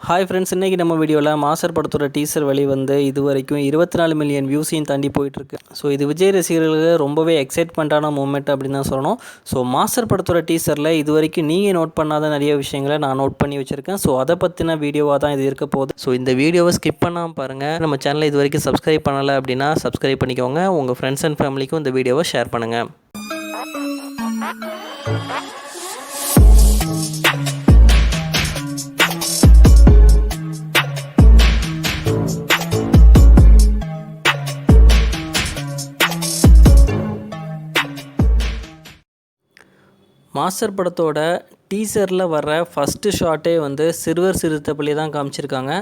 Hi friends, இன்றைக்கி நம்ம வீடியோவில் மாஸ்டர் படத்தோட டீசர் வெளிவந்து இது வரைக்கும் 24 மில்லியன் வியூஸையும் தாண்டி போயிட்டுருக்கு. ஸோ இது விஜய் ரசிகர்களுக்கு ரொம்பவே எக்ஸைட்மெண்ட்டான மூமெண்ட் அப்படின்னு தான் சொல்லணும். ஸோ மாஸ்டர் படத்தோட டீசரில் இது வரைக்கும் நீங்கள் நோட் பண்ணாத நிறைய விஷயங்களை நான் நோட் பண்ணி வச்சுருக்கேன். ஸோ அதை பற்றின வீடியோவாக தான் இது இருக்க போகுது. ஸோ இந்த வீடியோவை ஸ்கிப் பண்ணாமல் பாருங்கள். நம்ம சேனலை இது வரைக்கும் சப்ஸ்கிரைப் பண்ணலை அப்படின்னா சப்ஸ்கிரைப் பண்ணிக்கோங்க. உங்கள் ஃப்ரெண்ட்ஸ் அண்ட் ஃபேமிலிக்கும் இந்த வீடியோவை ஷேர் பண்ணுங்கள். மாஸ்டர் படத்தோட டீசரில் வர்ற ஃபஸ்ட்டு ஷாட்டே வந்து சிறுவர் சிறுத்தைப்பள்ளி தான் காமிச்சிருக்காங்க.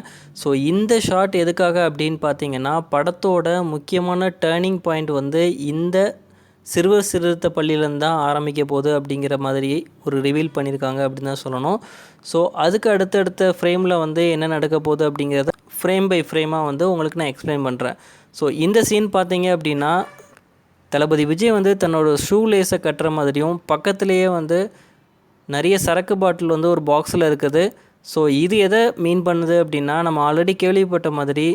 ஸோ இந்த ஷாட் எதுக்காக அப்படின்னு பார்த்தீங்கன்னா, படத்தோட முக்கியமான டேர்னிங் பாயிண்ட் வந்து இந்த சிறுவர் சிறுத்தைப்பள்ளியிலேருந்து தான் ஆரம்பிக்க போகுது அப்படிங்கிற மாதிரி ஒரு ரிவீல் பண்ணியிருக்காங்க அப்படின்னு தான் சொல்லணும். ஸோ அதுக்கு அடுத்தடுத்த ஃப்ரேமில் வந்து என்ன நடக்க போகுது அப்படிங்கிறத ஃப்ரேம் பை ஃப்ரேமாக வந்து உங்களுக்கு நான் எக்ஸ்பிளைன் பண்ணுறேன். ஸோ இந்த சீன் பார்த்தீங்க அப்படின்னா, தளபதி விஜய் வந்து தன்னோட ஷூ லேஸை கட்டுற மாதிரியும் பக்கத்துலேயே வந்து நிறைய சரக்கு பாட்டில் வந்து ஒரு பாக்ஸில் இருக்குது. ஸோ இது எதை மீன் பண்ணுது அப்படின்னா, நம்ம ஆல்ரெடி கேள்விப்பட்ட மாதிரி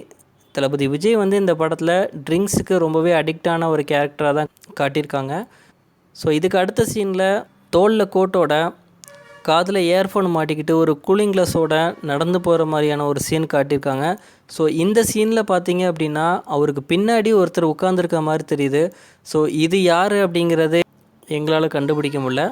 தளபதி விஜய் வந்து இந்த படத்தில் ட்ரிங்க்ஸுக்கு ரொம்பவே அடிக்டான ஒரு கேரக்டராக தான் காட்டியிருக்காங்க. ஸோ இதுக்கு அடுத்த சீனில் தோளில் கோட்டோட காதில் இயர்ஃபோன் மாட்டிக்கிட்டு ஒரு கூலிங் கிளாஸோட நடந்து போகிற மாதிரியான ஒரு சீன் காட்டியிருக்காங்க. ஸோ இந்த சீனில் பார்த்தீங்க அப்படின்னா, அவருக்கு பின்னாடி ஒருத்தர் உட்காந்துருக்க மாதிரி தெரியுது. ஸோ இது யார் அப்படிங்கிறது எங்களால் கண்டுபிடிக்க முடியல.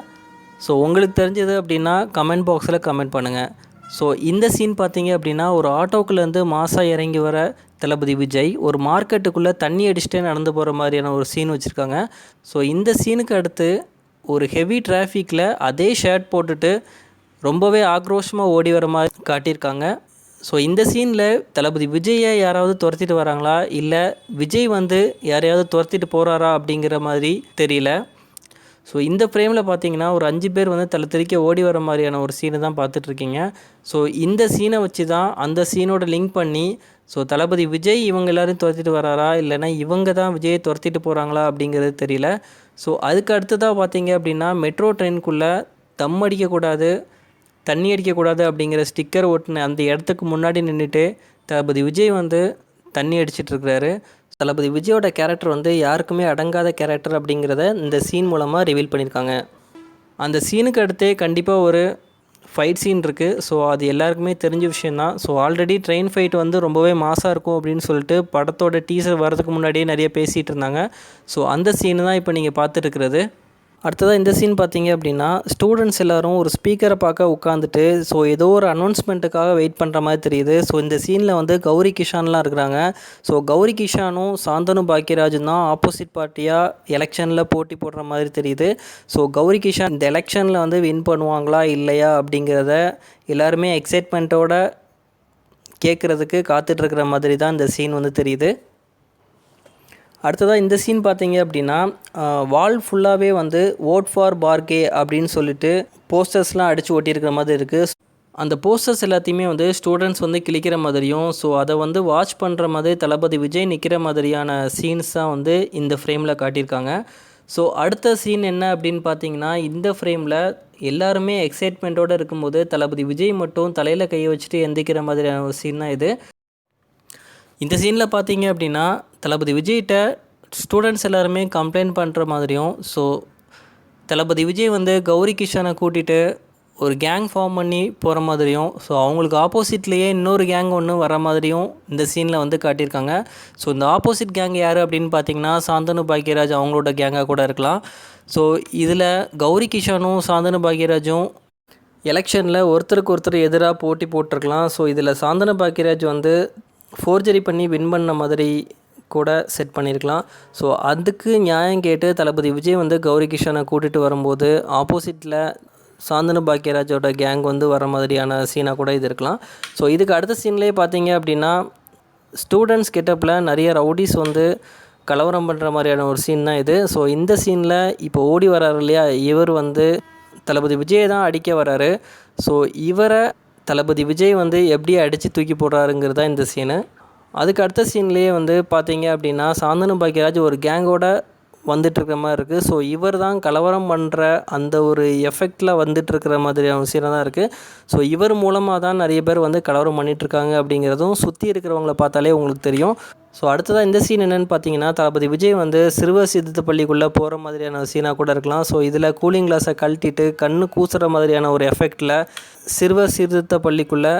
ஸோ உங்களுக்கு தெரிஞ்சது அப்படின்னா கமெண்ட் பாக்ஸில் கமெண்ட் பண்ணுங்கள். ஸோ இந்த சீன் பார்த்தீங்க அப்படின்னா, ஒரு ஆட்டோக்குள்ளேருந்து மாசாக இறங்கி வர தளபதி விஜய் ஒரு மார்க்கெட்டுக்குள்ளே தண்ணி அடிச்சுட்டே நடந்து போகிற மாதிரியான ஒரு சீன் வச்சுருக்காங்க. ஸோ இந்த சீனுக்கு அடுத்து ஒரு ஹெவி டிராஃபிக்கில் அதே ஷர்ட் போட்டுட்டு ரொம்பவே ஆக்ரோஷமாக ஓடி வர மாதிரி காட்டியிருக்காங்க. ஸோ இந்த சீனில் தளபதி விஜயை யாராவது துரத்திட்டு வராங்களா, இல்லை விஜய் வந்து யாரையாவது துரத்திட்டு போகிறாரா அப்படிங்கிற மாதிரி தெரியல. ஸோ இந்த ஃப்ரேமில் பார்த்தீங்கன்னா ஒரு 5 பேர் வந்து தலை தெறிக்க ஓடி வர மாதிரியான ஒரு சீனை தான் பார்த்துட்ருக்கீங்க. ஸோ இந்த சீனை வச்சு தான் அந்த சீனோட லிங்க் பண்ணி ஸோ தளபதி விஜய் இவங்க எல்லோரையும் துரத்திட்டு வராரா, இல்லைனா இவங்க தான் விஜயை துரத்திட்டு போகிறாங்களா அப்படிங்கிறது தெரியல. ஸோ அதுக்கு அடுத்ததாக பார்த்தீங்க அப்படின்னா, மெட்ரோ ட்ரெயினுக்குள்ளே தம் அடிக்கக்கூடாது, தண்ணி அடிக்கக்கூடாது அப்படிங்கிற ஸ்டிக்கர் ஓட்டுன அந்த இடத்துக்கு முன்னாடி நின்றுட்டு தளபதி விஜய் வந்து தண்ணி அடிச்சிட்ருக்கிறாரு. தளபதி விஜயோட கேரக்டர் வந்து யாருக்குமே அடங்காத கேரக்டர் அப்படிங்கிறத இந்த சீன் மூலமாக ரிவீல் பண்ணியிருக்காங்க. அந்த சீனுக்கு அடுத்தே கண்டிப்பாக ஒரு ஃபைட் சீன் இருக்குது. ஸோ அது எல்லாருக்குமே தெரிஞ்ச விஷயந்தான். ஸோ ஆல்ரெடி ட்ரெயின் ஃபைட் வந்து ரொம்பவே மாசாக இருக்கும் அப்படின்னு சொல்லிட்டு படத்தோட டீசர் வரதுக்கு முன்னாடியே நிறைய பேசிகிட்டு இருந்தாங்க. ஸோ அந்த சீனு தான் இப்போ நீங்கள் பார்த்துட்ருக்கிறது. அடுத்ததாக இந்த சீன் பார்த்தீங்க அப்படின்னா, ஸ்டூடெண்ட்ஸ் எல்லோரும் ஒரு ஸ்பீக்கரை பார்க்க உட்காந்துட்டு ஸோ ஏதோ ஒரு அனௌன்ஸ்மெண்ட்டுக்காக வெயிட் பண்ணுற மாதிரி தெரியுது. ஸோ இந்த சீனில் வந்து கௌரி கிஷான்லாம் இருக்கிறாங்க. ஸோ கௌரி கிஷானும் சாந்தனு பாக்கியராஜும் தான் ஆப்போசிட் பார்ட்டியாக எலெக்ஷனில் போட்டி போடுற மாதிரி தெரியுது. ஸோ கௌரி கிஷான் இந்த எலெக்ஷனில் வந்து வின் பண்ணுவாங்களா இல்லையா அப்படிங்கிறத எல்லாருமே எக்ஸைட்மெண்ட்டோட கேட்குறதுக்கு காத்துட்ருக்கிற மாதிரி தான் இந்த சீன் வந்து தெரியுது. அடுத்ததாக இந்த சீன் பார்த்தீங்க அப்படின்னா, வால் ஃபுல்லாகவே வந்து ஓட் ஃபார் பார்கே அப்படின்னு சொல்லிட்டு போஸ்டர்ஸ்லாம் அடித்து ஒட்டியிருக்கிற மாதிரி இருக்குது. அந்த போஸ்டர்ஸ் எல்லாத்தையுமே வந்து ஸ்டூடெண்ட்ஸ் வந்து கிழிக்கிற மாதிரியும், ஸோ அதை வந்து வாட்ச் பண்ணுற மாதிரி தளபதி விஜய் நிற்கிற மாதிரியான சீன்ஸ் தான் வந்து இந்த ஃப்ரேமில் காட்டியிருக்காங்க. ஸோ அடுத்த சீன் என்ன அப்படின்னு பார்த்தீங்கன்னா, இந்த ஃப்ரேமில் எல்லாருமே எக்ஸைட்மெண்ட்டோடு இருக்கும்போது தளபதி விஜய் மட்டும் தலையில் கையை வச்சுட்டு எந்திக்கிற மாதிரியான ஒரு சீன் தான் இது. இந்த சீனில் பார்த்தீங்க அப்படின்னா, தளபதி விஜய்கிட்ட ஸ்டூடெண்ட்ஸ் எல்லாருமே கம்ப்ளைண்ட் பண்ணுற மாதிரியும், ஸோ தளபதி விஜய் வந்து கௌரி கிஷானை கூட்டிகிட்டு ஒரு கேங் ஃபார்ம் பண்ணி போகிற மாதிரியும், ஸோ அவங்களுக்கு ஆப்போசிட்லேயே இன்னொரு கேங் ஒன்று வர மாதிரியும் இந்த சீனில் வந்து காட்டியிருக்காங்க. ஸோ இந்த ஆப்போசிட் கேங் யார் அப்படின்னு பார்த்தீங்கன்னா, சாந்தனு பாக்கியராஜ் அவங்களோட கேங்காக கூட இருக்கலாம். ஸோ இதில் கௌரி கிஷானும் சாந்தனு பாக்கியராஜும் எலெக்ஷனில் ஒருத்தருக்கு ஒருத்தர் எதிராக போட்டி போட்டிருக்கலாம். ஸோ இதில் சாந்தனு பாக்கியராஜ் வந்து ஃபோர்ஜரி பண்ணி வின் பண்ண மாதிரி கூட செட் பண்ணியிருக்கலாம். ஸோ அதுக்கு நியாயம் கேட்டு தளபதி விஜய் வந்து கௌரி கிஷானை கூட்டிகிட்டு வரும்போது ஆப்போசிட்டில் சாந்தனு பாக்கியராஜோட கேங் வந்து வர மாதிரியான சீனாக கூட இது இருக்கலாம். ஸோ இதுக்கு அடுத்த சீன்லேயே பார்த்தீங்க அப்படின்னா, ஸ்டூடெண்ட்ஸ் கெட்டப்பில் நிறைய ரவுடிஸ் வந்து கலவரம் பண்ணுற மாதிரியான ஒரு சீன் தான் இது. ஸோ இந்த சீனில் இப்போ ஓடி வர்றாரு இல்லையா, இவர் வந்து தளபதி விஜயை தான் அடிக்க வர்றாரு. ஸோ இவரை தளபதி விஜய் வந்து எப்படி அடித்து தூக்கி போடுறாருங்கிறது தான் இந்த சீனு. அதுக்கு அடுத்த சீன்லேயே வந்து பார்த்தீங்க அப்படின்னா, சாந்தனு பாக்கியராஜ் ஒரு கேங்கோட வந்துட்டுருக்க மாதிரி இருக்குது. ஸோ இவர் தான் கலவரம் பண்ணுற அந்த ஒரு எஃபெக்டில் வந்துட்டுருக்கிற மாதிரியான விஷயம் தான் இருக்குது. ஸோ இவர் மூலமாக தான் நிறைய பேர் வந்து கலவரம் பண்ணிகிட்ருக்காங்க அப்படிங்கிறதும் சுற்றி இருக்கிறவங்கள பார்த்தாலே உங்களுக்கு தெரியும். ஸோ அடுத்ததாக இந்த சீன் என்னென்னு பார்த்தீங்கன்னா, தளபதி விஜய் வந்து சிறுவர் சீர்திருத்த பள்ளிக்குள்ளே போகிற மாதிரியான சீனாக கூட இருக்கலாம். ஸோ இதில் கூலிங் கிளாஸை கழட்டிட்டு கண்ணு கூசுகிற மாதிரியான ஒரு எஃபெக்டில் சிறுவர் சீர்திருத்த பள்ளிக்குள்ளே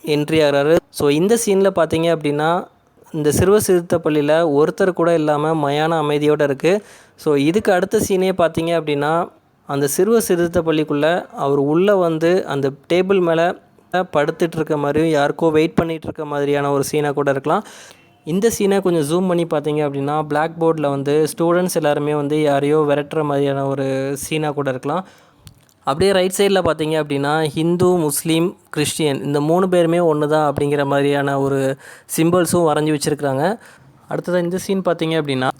என்ட்ரி ஆகிறாரு. ஸோ இந்த சீனில் பார்த்தீங்க அப்படின்னா, இந்த சிறுவர் சீர்திருத்த பள்ளியில் ஒருத்தர் கூட இல்லாமல் மயான அமைதியோடு இருக்குது. ஸோ இதுக்கு அடுத்த சீனே பார்த்தீங்க அப்படின்னா, அந்த சிறுவர் சீர்திருத்த பள்ளிக்குள்ளே அவர் உள்ளே வந்து அந்த டேபிள் மேலே படுத்துட்ருக்க மாதிரியும் யாருக்கோ வெயிட் பண்ணிகிட்ருக்க மாதிரியான ஒரு சீனாக கூட இருக்கலாம். இந்த சீனை கொஞ்சம் ஜூம் பண்ணி பார்த்தீங்க அப்படின்னா, பிளாக் போர்டில் வந்து ஸ்டூடெண்ட்ஸ் எல்லாருமே வந்து யாரையோ விரட்டுற மாதிரியான ஒரு சீனாக கூட இருக்கலாம். அப்படியே ரைட் சைடில் பார்த்தீங்க அப்படின்னா, ஹிந்து, முஸ்லீம், கிறிஸ்டியன் இந்த 3 பேருமே ஒன்று தான் அப்படிங்கிற மாதிரியான ஒரு சிம்பிள்ஸும் வரைஞ்சி வச்சுருக்குறாங்க. அடுத்ததாக இந்த சீன் பார்த்தீங்க அப்படின்னா,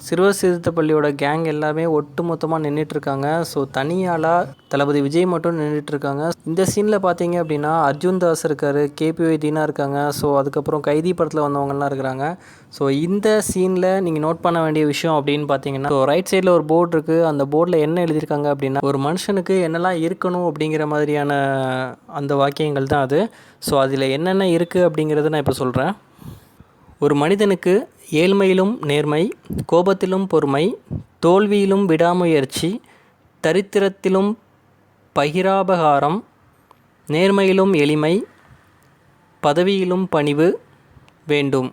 சிறுவர் சீர்திருத்த பள்ளியோட கேங் எல்லாமே ஒட்டு மொத்தமாக நின்றுட்டுருக்காங்க. ஸோ தனியாளாக தளபதி விஜய் மட்டும் நின்றுட்டுருக்காங்க. இந்த சீனில் பார்த்தீங்க அப்படின்னா, அர்ஜுன் தாஸ் இருக்கார், கேபிஒய் தீனா இருக்காங்க. ஸோ அதுக்கப்புறம் கைதி படத்தில் வந்தவங்கலாம் இருக்கிறாங்க. ஸோ இந்த சீனில் நீங்கள் நோட் பண்ண வேண்டிய விஷயம் அப்படின்னு பார்த்தீங்கன்னா, ஸோ ரைட் சைடில் ஒரு போர்டு இருக்குது. அந்த போர்டில் என்ன எழுதியிருக்காங்க அப்படின்னா, ஒரு மனுஷனுக்கு என்னெல்லாம் இருக்கணும் அப்படிங்கிற மாதிரியான அந்த வாக்கியங்கள் தான் அது. ஸோ அதில் என்னென்ன இருக்குது அப்படிங்கிறத நான் இப்போ சொல்கிறேன். ஒரு மனிதனுக்கு ஏழ்மையிலும் நேர்மை, கோபத்திலும் பொறுமை, தோல்வியிலும் விடாமுயற்சி, தரித்திரத்திலும் பகிராபகாரம், நேர்மையிலும் எளிமை, பதவியிலும் பணிவு வேண்டும்.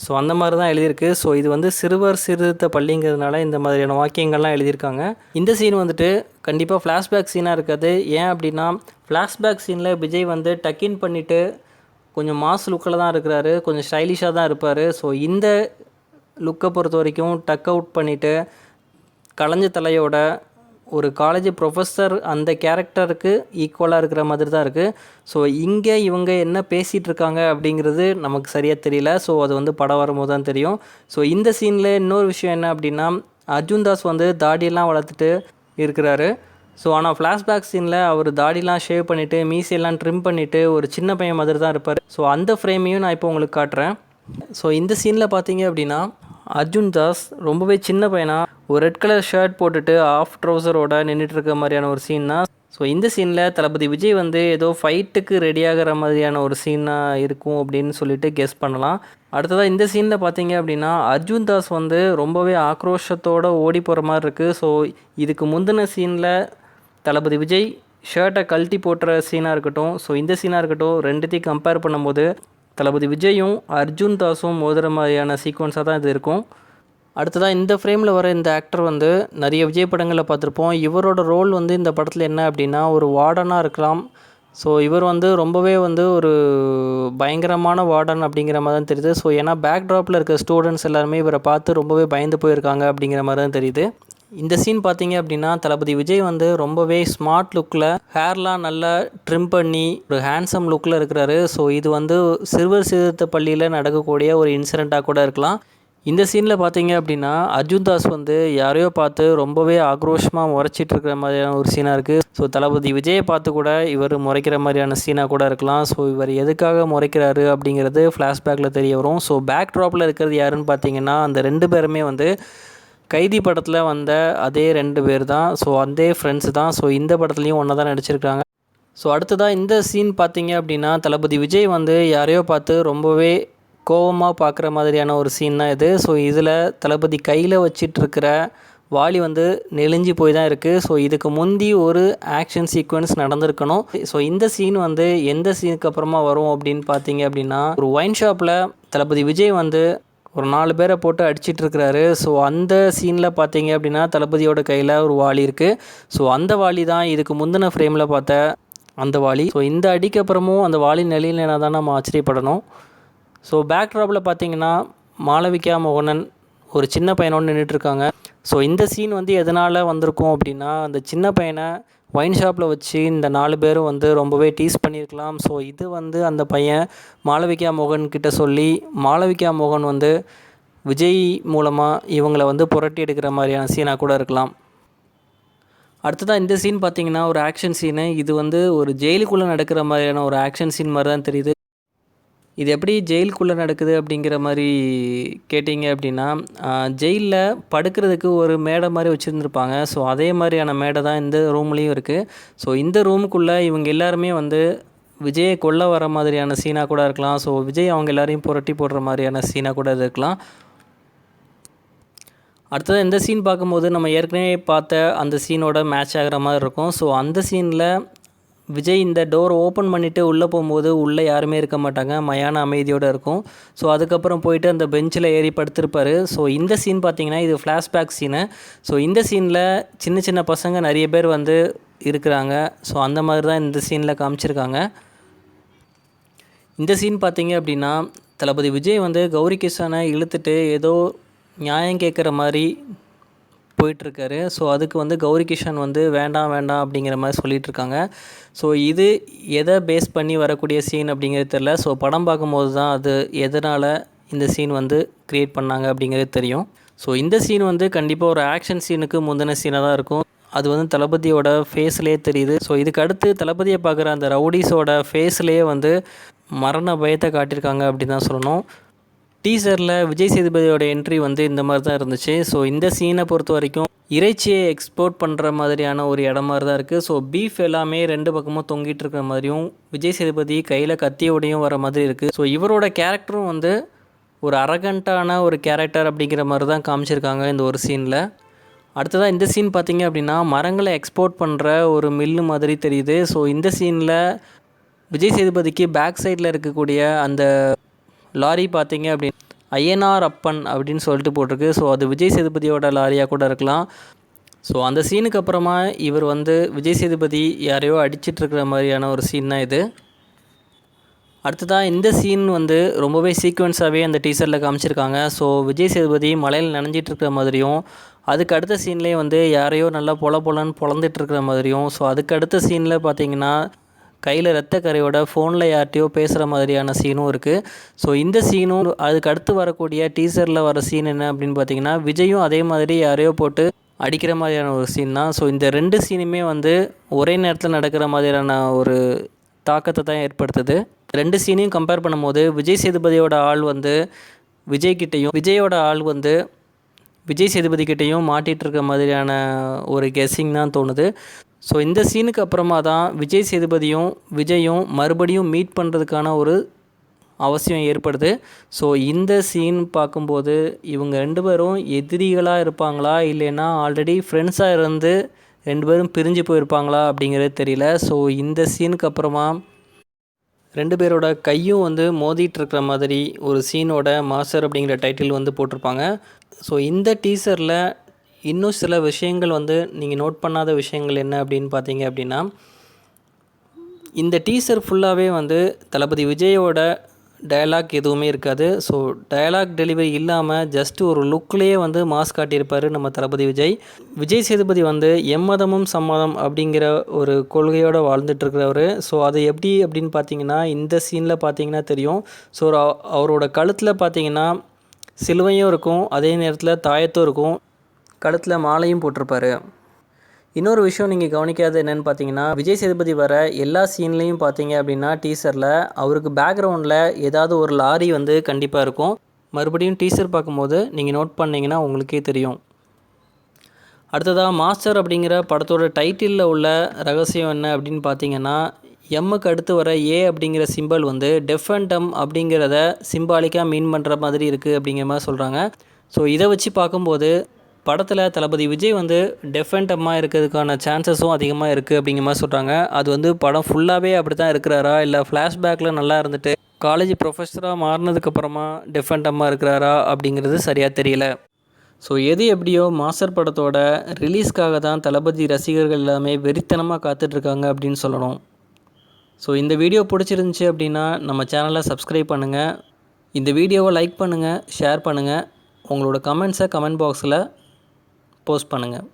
ஸோ அந்த மாதிரி தான் எழுதியிருக்கு. ஸோ இது வந்து சிறுவர் சீர்திருத்த பள்ளிங்கிறதுனால இந்த மாதிரியான வாக்கியங்கள்லாம் எழுதியிருக்காங்க. இந்த சீன் வந்துட்டு கண்டிப்பாக ஃப்ளாஷ்பேக் சீனாக இருக்காது. ஏன் அப்படின்னா, ஃப்ளாஷ்பேக் சீனில் விஜய் வந்து டக்கின் பண்ணிவிட்டு கொஞ்சம் மாஸ் லுக்கில் தான் இருக்கிறாரு, கொஞ்சம் ஸ்டைலிஷாக தான் இருப்பார். ஸோ இந்த லுக்கை பொறுத்த வரைக்கும் டக் அவுட் பண்ணிவிட்டு கலைஞ்ச தலையோட ஒரு காலேஜ் ப்ரொஃபஸர் அந்த கேரக்டருக்கு ஈக்குவலாக இருக்கிற மாதிரி தான் இருக்குது. ஸோ இங்கே இவங்க என்ன பேசிகிட்டு இருக்காங்க அப்படிங்கிறது நமக்கு சரியாக தெரியல. ஸோ அது வந்து படம் வரும்போது தான் தெரியும். ஸோ இந்த சீனில் இன்னொரு விஷயம் என்ன அப்படின்னா, அர்ஜுன் தாஸ் வந்து தாடியெல்லாம் வளர்த்துட்டு இருக்கிறாரு. ஸோ ஆனால் ஃப்ளாஷ்பேக் சீனில் அவர் தாடிலாம் ஷேவ் பண்ணிவிட்டு மீசையெல்லாம் ட்ரிம் பண்ணிவிட்டு ஒரு சின்ன பையன் மாதிரி தான் இருப்பார். ஸோ அந்த ஃப்ரேமையும் நான் இப்போ உங்களுக்கு காட்டுறேன். ஸோ இந்த சீனில் பார்த்தீங்க அப்படின்னா, அர்ஜுன் தாஸ் ரொம்பவே சின்ன பையனாக ஒரு ரெட் கலர் ஷர்ட் போட்டுட்டு ஆஃப் ட்ரௌசரோட நின்றுட்டு இருக்க மாதிரியான ஒரு சீன் தான். ஸோ இந்த சீனில் தளபதி விஜய் வந்து ஏதோ ஃபைட்டுக்கு ரெடி ஆகிற மாதிரியான ஒரு சீனாக இருக்கும் அப்படின்னு சொல்லிட்டு கெஸ் பண்ணலாம். அடுத்ததாக இந்த சீனில் பார்த்தீங்க அப்படின்னா, அர்ஜுன் தாஸ் வந்து ரொம்பவே ஆக்ரோஷத்தோடு ஓடி போகிற மாதிரி இருக்குது. ஸோ இதுக்கு முந்தின சீனில் தளபதி விஜய் ஷர்ட்டை கழட்டி போட்டுற சீனாக இருக்கட்டும், ஸோ இந்த சீனாக இருக்கட்டும், ரெண்டுத்தையும் கம்பேர் பண்ணும்போது தளபதி விஜயும் அர்ஜுன் தாஸும் மோதுகிற மாதிரியான சீக்வன்ஸாக தான் இது இருக்கும். அடுத்ததாக இந்த ஃப்ரேமில் வர இந்த ஆக்டர் வந்து நிறைய விஜய் படங்களில் பார்த்துருப்போம். இவரோட ரோல் வந்து இந்த படத்தில் என்ன அப்படின்னா, ஒரு வார்டனாக இருக்கலாம். ஸோ இவர் வந்து ரொம்பவே வந்து ஒரு பயங்கரமான வார்டன் அப்படிங்கிற மாதிரி தான் தெரியுது. ஸோ ஏன்னா பேக்ட்ராப்பில் இருக்க ஸ்டூடெண்ட்ஸ் எல்லாருமே இவரை பார்த்து ரொம்பவே பயந்து போயிருக்காங்க அப்படிங்கிற மாதிரி தான் தெரியுது. இந்த சீன் பார்த்தீங்க அப்படின்னா, தளபதி விஜய் வந்து ரொம்பவே ஸ்மார்ட் லுக்கில் ஹேர்லாம் நல்லா ட்ரிம் பண்ணி ஒரு ஹேண்ட்ஸம் லுக்கில் இருக்கிறாரு. ஸோ இது வந்து சிறுவர் சீர்திருத்த பள்ளியில் நடக்கக்கூடிய ஒரு இன்சிடெண்ட்டாக கூட இருக்கலாம். இந்த சீனில் பார்த்தீங்க அப்படின்னா, அர்ஜுன் தாஸ் வந்து யாரையோ பார்த்து ரொம்பவே ஆக்ரோஷமாக முறைச்சிட்டு இருக்கிற மாதிரியான ஒரு சீனாக இருக்குது. ஸோ தளபதி விஜயை பார்த்து கூட இவர் முறைக்கிற மாதிரியான சீனாக கூட இருக்கலாம். ஸோ இவர் எதுக்காக முறைக்கிறாரு அப்படிங்கிறது ஃப்ளாஷ்பேக்கில் தெரிய வரும். ஸோ பேக் ட்ராப்பில் இருக்கிறது யாருன்னு பார்த்தீங்கன்னா, அந்த 2 பேருமே வந்து கைதி படத்தில் வந்த அதே 2 பேர் தான். ஸோ அதே ஃப்ரெண்ட்ஸ் தான். ஸோ இந்த படத்துலையும் ஒன்றா தான் நடிச்சிருக்காங்க. ஸோ அடுத்ததாக இந்த சீன் பார்த்தீங்க அப்படின்னா, தளபதி விஜய் வந்து யாரையோ பார்த்து ரொம்பவே கோபமாக பார்க்குற மாதிரியான ஒரு சீன் தான் இது. ஸோ இதில் தளபதி கையில் வச்சிட்ருக்கிற வாளி வந்து நெளிஞ்சு போய் தான் இருக்குது. ஸோ இதுக்கு முந்தி ஒரு ஆக்ஷன் சீக்வன்ஸ் நடந்திருக்கணும். ஸோ இந்த சீன் வந்து எந்த சீனுக்கு அப்புறமா வரும் அப்படின்னு பார்த்தீங்க அப்படின்னா, ஒரு ஒயின் ஷாப்பில் தளபதி விஜய் வந்து ஒரு 4 பேரை போட்டு அடிச்சிட்ருக்கிறாரு. ஸோ அந்த சீனில் பார்த்தீங்க அப்படின்னா, தளபதியோட கையில் ஒரு வாளி இருக்குது. ஸோ அந்த வாளி தான் இதுக்கு முந்தின ஃப்ரேமில் பார்த்த அந்த வாளி. ஸோ இந்த அடிக்கு அப்புறமும் அந்த வாளி நிலையிலனா தான் நம்ம ஆச்சரியப்படணும். ஸோ பேக் ட்ராப்பில் பார்த்தீங்கன்னா, மாளவிகா மோகனன் ஒரு சின்ன பையனோடு நின்றுட்டுருக்காங்க. ஸோ இந்த சீன் வந்து எதனால் வந்திருக்கும் அப்படின்னா, அந்த சின்ன பையனை ஒயின் ஷாப்பில் வச்சு இந்த 4 பேரும் வந்து ரொம்பவே டீஸ் பண்ணியிருக்கலாம். ஸோ இது வந்து அந்த பையன் மாளவிகா மோகன் கிட்ட சொல்லி, மாளவிகா மோகன் வந்து விஜய் மூலமாக இவங்களை வந்து புரட்டி எடுக்கிற மாதிரியான சீனாக கூட இருக்கலாம். அடுத்ததாக இந்த சீன் பார்த்திங்கன்னா, ஒரு ஆக்ஷன் சீனு. இது வந்து ஒரு ஜெயிலுக்குள்ளே நடக்கிற மாதிரியான ஒரு ஆக்ஷன் சீன் மாதிரி தான் தெரியுது. இது எப்படி ஜெயிலுக்குள்ளே நடக்குது அப்படிங்கிற மாதிரி கேட்டிங்க அப்படின்னா, ஜெயிலில் படுக்கிறதுக்கு ஒரு மேடை மாதிரி வச்சுருந்துருப்பாங்க. ஸோ அதே மாதிரியான மேடை தான் இந்த ரூம்லேயும் இருக்குது. ஸோ இந்த ரூமுக்குள்ளே இவங்க எல்லாருமே வந்து விஜயை கொல்ல வர மாதிரியான சீனாக கூட இருக்கலாம். ஸோ விஜய் அவங்க எல்லாரையும் புரட்டி போடுற மாதிரியான சீனாக கூட இது இருக்கலாம். அடுத்தது இந்த சீன் பார்க்கும்போது நம்ம ஏற்கனவே பார்த்த அந்த சீனோட மேட்ச் ஆகிற மாதிரி இருக்கும். ஸோ அந்த சீனில் விஜய் இந்த டோர் ஓப்பன் பண்ணிவிட்டு உள்ளே போகும்போது உள்ளே யாருமே இருக்க மாட்டாங்க, மயான அமைதியோடு இருக்கும். ஸோ அதுக்கப்புறம் போயிட்டு அந்த பெஞ்சில் ஏறி படுத்திருப்பார். ஸோ இந்த சீன் பார்த்திங்கன்னா இது ஃப்ளாஷ்பேக் சீனு. ஸோ இந்த சீனில் சின்ன சின்ன பசங்க நிறைய பேர் வந்து இருக்கிறாங்க. ஸோ அந்த மாதிரி தான் இந்த சீனில் காமிச்சிருக்காங்க. இந்த சீன் பார்த்திங்க அப்படின்னா தளபதி விஜய் வந்து கௌரி கிஷனை இழுத்துட்டு ஏதோ நியாயம் கேட்குற மாதிரி போயிட்டுருக்காரு. ஸோ அதுக்கு வந்து கௌரி கிஷன் வந்து வேண்டாம் வேண்டாம் அப்படிங்கிற மாதிரி சொல்லிகிட்ருக்காங்க. ஸோ இது எதை பேஸ் பண்ணி வரக்கூடிய சீன் அப்படிங்கிறது தெரில. ஸோ படம் பார்க்கும்போது தான் அது எதனால் இந்த சீன் வந்து க்ரியேட் பண்ணாங்க அப்படிங்கிறது தெரியும். ஸோ இந்த சீன் வந்து கண்டிப்பாக ஒரு ஆக்ஷன் சீனுக்கு முந்தின சீனாக தான் இருக்கும். அது வந்து தளபதியோட ஃபேஸ்லேயே தெரியுது. ஸோ இதுக்கு அடுத்து தளபதியை பார்க்குற அந்த ரவுடிஸோட ஃபேஸ்லேயே வந்து மரண பயத்தை காட்டியிருக்காங்க அப்படின்னு தான் சொல்லணும். டீசரில் விஜய் சேதுபதியோட என்ட்ரி வந்து இந்த மாதிரி தான் இருந்துச்சு. ஸோ இந்த சீனை பொறுத்த வரைக்கும் இறைச்சியை எக்ஸ்போர்ட் பண்ணுற மாதிரியான ஒரு இடம் மாதிரி தான் இருக்குது. ஸோ பீஃப் எல்லாமே ரெண்டு பக்கமும் தொங்கிட்டு இருக்கிற மாதிரியும் விஜய் சேதுபதி கையில் கத்தியோடையும் வர மாதிரி இருக்குது. ஸோ இவரோட கேரக்டரும் வந்து ஒரு அரகண்ட்டான ஒரு கேரக்டர் அப்படிங்கிற மாதிரி தான் காமிச்சிருக்காங்க இந்த ஒரு சீனில். அடுத்ததாக இந்த சீன் பார்த்திங்க அப்படின்னா மரங்களை எக்ஸ்போர்ட் பண்ணுற ஒரு மில்லு மாதிரி தெரியுது. ஸோ இந்த சீனில் விஜய் சேதுபதிக்கு பேக் சைடில் இருக்கக்கூடிய அந்த லாரி பார்த்திங்க அப்படின்னு ஐயனார் அப்பன் அப்படின்னு சொல்லிட்டு போட்டிருக்கு. ஸோ அது விஜய் சேதுபதியோட லாரியாக கூட இருக்கலாம். ஸோ அந்த சீனுக்கு அப்புறமா இவர் வந்து விஜய் சேதுபதி யாரையோ அடிச்சிட்ருக்கிற மாதிரியான ஒரு சீன் தான் இது. அடுத்ததாக இந்த சீன் வந்து ரொம்பவே சீக்வன்ஸாகவே அந்த டீசரில் காமிச்சிருக்காங்க. ஸோ விஜய் சேதுபதி மலையில் நனைஞ்சிட்ருக்கிற மாதிரியும், அதுக்கு அடுத்த சீன்லேயே வந்து யாரையோ நல்லா பொலன்னு பொழந்துட்டுருக்கிற மாதிரியும், ஸோ அதுக்கு அடுத்த சீனில் பார்த்திங்கன்னா கையில் ரத்த கரையோட ஃபோனில் யார்ட்டையோ பேசுகிற மாதிரியான சீனும் இருக்குது. ஸோ இந்த சீனும் அதுக்கு அடுத்து வரக்கூடிய டீசரில் வர சீன் என்ன அப்படின்னு பார்த்தீங்கன்னா விஜயும் அதே மாதிரி யாரையோ போட்டு அடிக்கிற மாதிரியான ஒரு சீன் தான். ஸோ இந்த ரெண்டு சீனுமே வந்து ஒரே நேரத்தில் நடக்கிற மாதிரியான ஒரு தாக்கத்தை தான் ஏற்படுத்துது. ரெண்டு சீனையும் கம்பேர் பண்ணும்போது விஜய் சேதுபதியோட ஆள் வந்து விஜய்கிட்டையும், விஜயோட ஆள் வந்து விஜய் சேதுபதி கிட்டேயும் மாட்டிகிட்ருக்க மாதிரியான ஒரு கெஸ்ஸிங் தான் தோணுது. ஸோ இந்த சீனுக்கு அப்புறமா தான் விஜய் சேதுபதியும் விஜயும் மறுபடியும் மீட் பண்ணுறதுக்கான ஒரு அவசியம் ஏற்படுது. ஸோ இந்த சீன் பார்க்கும்போது இவங்க ரெண்டு பேரும் எதிரிகளாக இருப்பாங்களா, இல்லைன்னா ஆல்ரெடி ஃப்ரெண்ட்ஸாக இருந்து ரெண்டு பேரும் பிரிஞ்சு போயிருப்பாங்களா அப்படிங்கிறது தெரியல. ஸோ இந்த சீனுக்கு அப்புறமா ரெண்டு பேரோட கையும் வந்து மோதிட்டுருக்கிற மாதிரி ஒரு சீனோட மாஸ்டர் அப்படிங்கிற டைட்டில் வந்து போட்டிருப்பாங்க. ஸோ இந்த டீசரில் இன்னும் சில விஷயங்கள் வந்து நீங்கள் நோட் பண்ணாத விஷயங்கள் என்ன அப்படின்னு பார்த்தீங்க அப்படின்னா, இந்த டீசர் ஃபுல்லாகவே வந்து தளபதி விஜயோட டயலாக் எதுவுமே இருக்காது. ஸோ டயலாக் டெலிவரி இல்லாமல் ஜஸ்ட் ஒரு லுக்லேயே வந்து மாஸ் காட்டியிருப்பார் நம்ம தளபதி விஜய். விஜய் சேதுபதி வந்து எம்மதமும் சம்மதம் அப்படிங்கிற ஒரு கொள்கையோடு வாழ்ந்துட்டுருக்கிறவர். ஸோ அது எப்படி அப்படின்னு பார்த்தீங்கன்னா இந்த சீனில் பார்த்தீங்கன்னா தெரியும். ஸோ அவரோட கழுத்தில் பார்த்தீங்கன்னா சிலுவையும் இருக்கும், அதே நேரத்தில் தாயத்தும் இருக்கும், கழுத்தில் மாலையும் போட்டிருப்பார். இன்னொரு விஷயம் நீங்கள் கவனிக்காத என்னென்னு பார்த்தீங்கன்னா, விஜய் சேதுபதி வர எல்லா சீன்லேயும் பார்த்தீங்க அப்படின்னா டீசரில் அவருக்கு பேக்ரவுண்டில் ஏதாவது ஒரு லாரி வந்து கண்டிப்பாக இருக்கும். மறுபடியும் டீசர் பார்க்கும்போது நீங்கள் நோட் பண்ணிங்கன்னா உங்களுக்கே தெரியும். அடுத்ததாக மாஸ்டர் அப்படிங்கிற படத்தோட டைட்டிலில் உள்ள ரகசியம் என்ன அப்படின்னு பார்த்தீங்கன்னா, எம்முக்கு அடுத்து வர ஏ அப்படிங்கிற சிம்பிள் வந்து டெஃப் அண்ட் டம் அப்படிங்கிறத சிம்பாலிக்காக மீன் பண்ணுற மாதிரி இருக்குது அப்படிங்கிற மாதிரி சொல்கிறாங்க. ஸோ இதை வச்சு பார்க்கும்போது படத்தில் தளபதி விஜய் வந்து டெஃப் அண்ட் டம்மாக இருக்கிறதுக்கான சான்சஸும் அதிகமாக இருக்குது அப்படிங்கிற மாதிரி சொல்கிறாங்க. அது வந்து படம் ஃபுல்லாகவே அப்படி தான் இருக்கிறாரா, இல்லை ஃப்ளாஷ்பேக்கில் நல்லா இருந்துட்டு காலேஜ் ப்ரொஃபஸராக மாறினதுக்கப்புறமா டெஃப் அண்ட் டம்மாக இருக்கிறாரா அப்படிங்கிறது சரியாக தெரியல. ஸோ எது எப்படியோ மாஸ்டர் படத்தோட ரிலீஸ்க்காக தான் தளபதி ரசிகர்கள் எல்லாமே வெறித்தனமாக காத்துட்ருக்காங்க அப்படின்னு சொல்லணும். ஸோ இந்த வீடியோ பிடிச்சிருந்துச்சி அப்படின்னா நம்ம சேனலை சப்ஸ்கிரைப் பண்ணுங்கள், இந்த வீடியோவை லைக் பண்ணுங்கள், ஷேர் பண்ணுங்கள், உங்களோட கமெண்ட்ஸை கமெண்ட் பாக்ஸில் போஸ்ட் பண்ணுங்கள்.